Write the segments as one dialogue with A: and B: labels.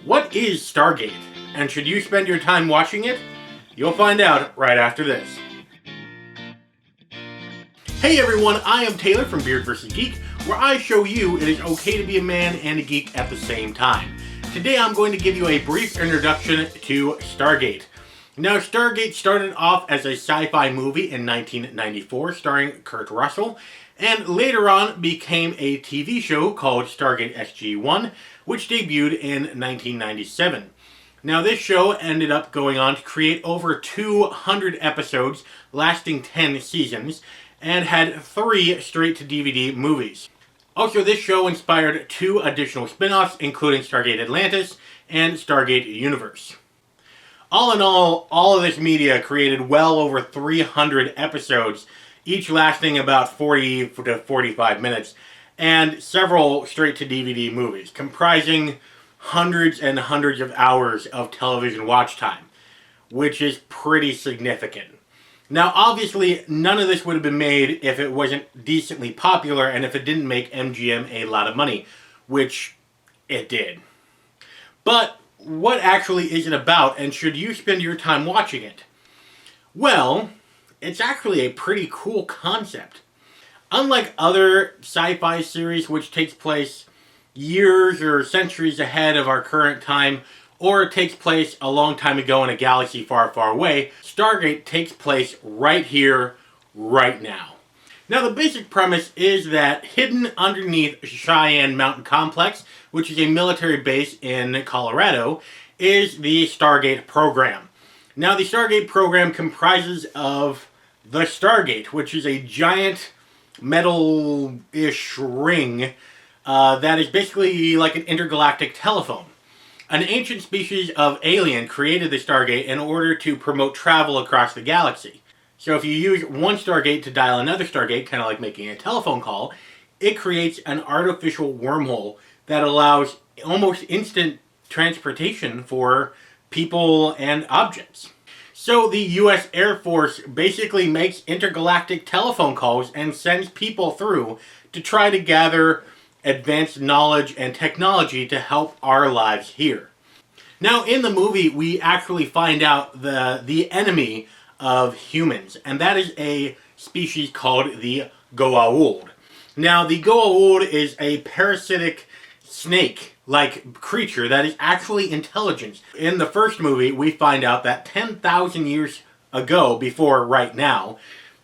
A: What is Stargate, and should you spend your time watching it? You'll find out right after this. Hey everyone, I am Taylor from Beard vs. Geek, where I show you it is okay to be a man and a geek at the same time. Today I'm going to give you a brief introduction to Stargate. Now, Stargate started off as a sci-fi movie in 1994 starring Kurt Russell, and later on became a TV show called Stargate SG1, which debuted in 1997. Now, this show ended up going on to create over 200 episodes lasting 10 seasons, and had 3 straight-to-DVD movies. Also, this show inspired 2 additional spin-offs, including Stargate Atlantis and Stargate Universe. All in all of this media created well over 300 episodes, each lasting about 40 to 45 minutes, and several straight-to-DVD movies, comprising hundreds and hundreds of hours of television watch time, which is pretty significant. Now, obviously, none of this would have been made if it wasn't decently popular and if it didn't make MGM a lot of money, which it did. But what actually is it about, and should you spend your time watching it? Well, it's actually a pretty cool concept. Unlike other sci-fi series which takes place years or centuries ahead of our current time, or it takes place a long time ago in a galaxy far, far away, Stargate takes place right here, right now. Now, the basic premise is that hidden underneath Cheyenne Mountain Complex, which is a military base in Colorado, is the Stargate program. Now, the Stargate program comprises of the Stargate, which is a giant metal-ish ring that is basically like an intergalactic telephone. An ancient species of alien created the Stargate in order to promote travel across the galaxy. So if you use one Stargate to dial another Stargate, kind of like making a telephone call, it creates an artificial wormhole that allows almost instant transportation for people and objects. So the U.S. Air Force basically makes intergalactic telephone calls and sends people through to try to gather advanced knowledge and technology to help our lives here. Now, in the movie, we actually find out the enemy of humans, and that is a species called the Goa'uld. Now, the Goa'uld is a parasitic snake-like creature that is actually intelligent. In the first movie, we find out that 10,000 years ago, before right now,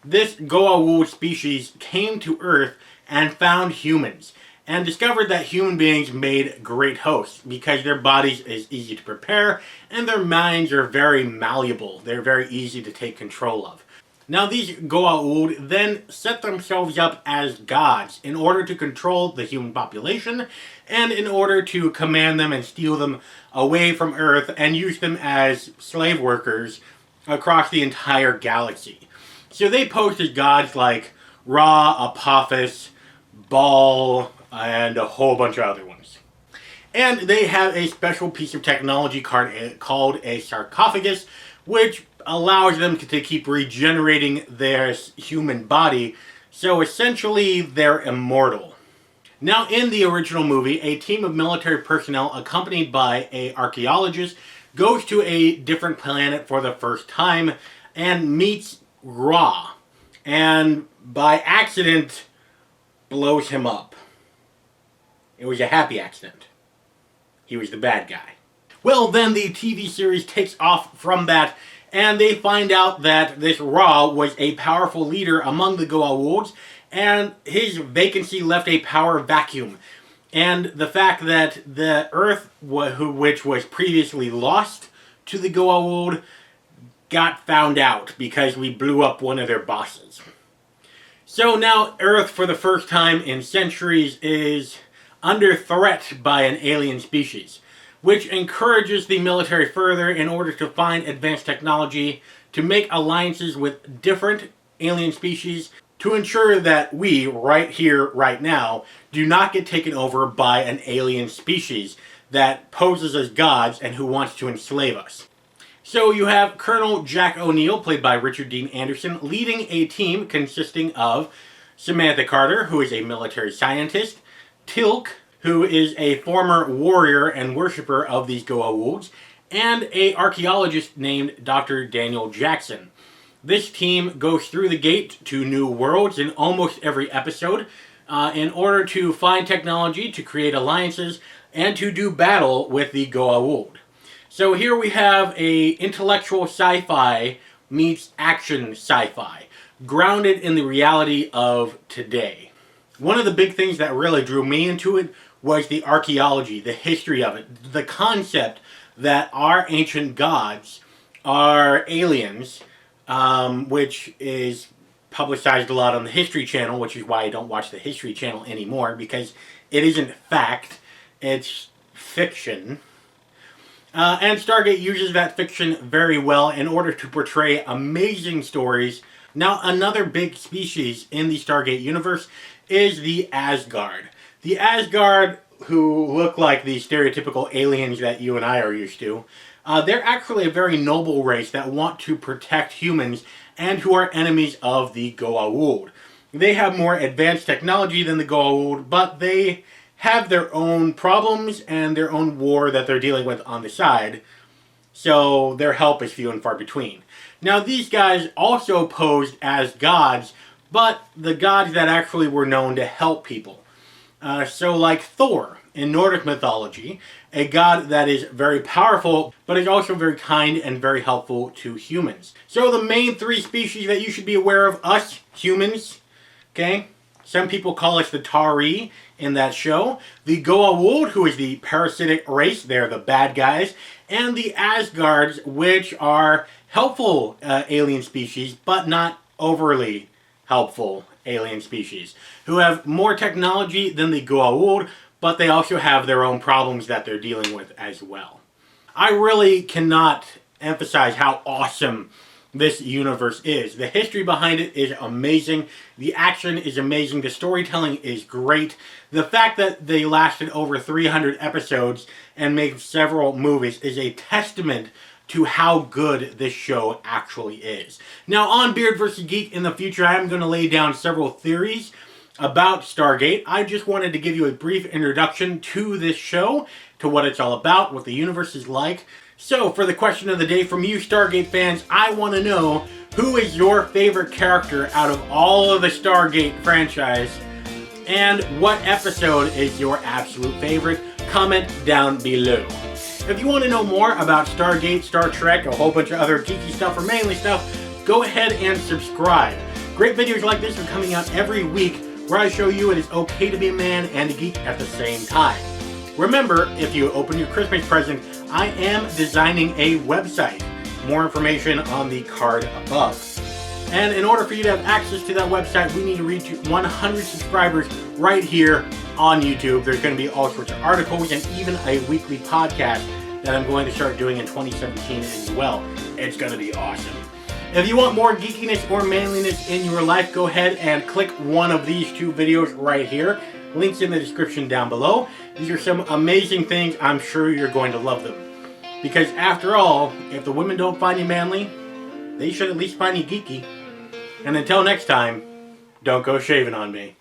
A: this Goa'uld species came to Earth and found humans, and discovered that human beings made great hosts because their bodies is easy to prepare and their minds are very malleable. They're very easy to take control of. Now, these Goa'uld then set themselves up as gods in order to control the human population and in order to command them and steal them away from Earth and use them as slave workers across the entire galaxy. So they posed as gods like Ra, Apophis, Baal, and a whole bunch of other ones. And they have a special piece of technology called a sarcophagus, which allows them to keep regenerating their human body, so essentially they're immortal. Now, in the original movie, a team of military personnel accompanied by an archaeologist goes to a different planet for the first time and meets Ra, and by accident blows him up. It was a happy accident. He was the bad guy. Well, then the TV series takes off from that, and they find out that this Ra was a powerful leader among the Goa'ulds, and his vacancy left a power vacuum. And the fact that the Earth, which was previously lost to the Goa'uld, got found out because we blew up one of their bosses. So now Earth, for the first time in centuries, is under threat by an alien species, which encourages the military further in order to find advanced technology to make alliances with different alien species to ensure that we, right here, right now, do not get taken over by an alien species that poses as gods and who wants to enslave us. So you have Colonel Jack O'Neill, played by Richard Dean Anderson, leading a team consisting of Samantha Carter, who is a military scientist, Tilk, who is a former warrior and worshiper of these Goa'ulds, and an archaeologist named Dr. Daniel Jackson. This team goes through the gate to new worlds in almost every episode in order to find technology, to create alliances, and to do battle with the Goa'uld. So here we have a intellectual sci-fi meets action sci-fi, grounded in the reality of today. One of the big things that really drew me into it was the archaeology, the history of it, the concept that our ancient gods are aliens, which is publicized a lot on the History Channel, which is why I don't watch the History Channel anymore, because it isn't fact, it's fiction. And Stargate uses that fiction very well in order to portray amazing stories. Now, another big species in the Stargate universe is the Asgard. The Asgard, who look like the stereotypical aliens that you and I are used to, they're actually a very noble race that want to protect humans and who are enemies of the Goa'uld. They have more advanced technology than the Goa'uld, but they have their own problems and their own war that they're dealing with on the side, so their help is few and far between. Now, these guys also posed as gods, but the gods that actually were known to help people. So like Thor in Nordic mythology, a god that is very powerful, but is also very kind and very helpful to humans. So the main three species that you should be aware of, us humans, okay? Some people call us the Tari in that show. The Goa'uld, who is the parasitic race, they're the bad guys. And the Asgards, which are helpful alien species, but not overly helpful alien species, who have more technology than the Goa'uld, but they also have their own problems that they're dealing with as well. I really cannot emphasize how awesome this universe is. The history behind it is amazing. The action is amazing. The storytelling is great. The fact that they lasted over 300 episodes and made several movies is a testament to how good this show actually is. Now, on Beard vs. Geek in the future, I'm going to lay down several theories about Stargate. I just wanted to give you a brief introduction to this show, to what it's all about, what the universe is like. So, for the question of the day from you Stargate fans, I want to know, who is your favorite character out of all of the Stargate franchise? And what episode is your absolute favorite? Comment down below. If you want to know more about Stargate, Star Trek, a whole bunch of other geeky stuff or manly stuff, go ahead and subscribe. Great videos like this are coming out every week, where I show you it is okay to be a man and a geek at the same time. Remember, if you open your Christmas present, I am designing a website. More information on the card above. And in order for you to have access to that website, we need to reach 100 subscribers right here on YouTube. There's going to be all sorts of articles and even a weekly podcast that I'm going to start doing in 2017 as well. It's going to be awesome. If you want more geekiness or manliness in your life, go ahead and click one of these two videos right here. Links in the description down below. These are some amazing things. I'm sure you're going to love them. Because after all, if the women don't find you manly, they should at least find you geeky. And until next time, don't go shaving on me.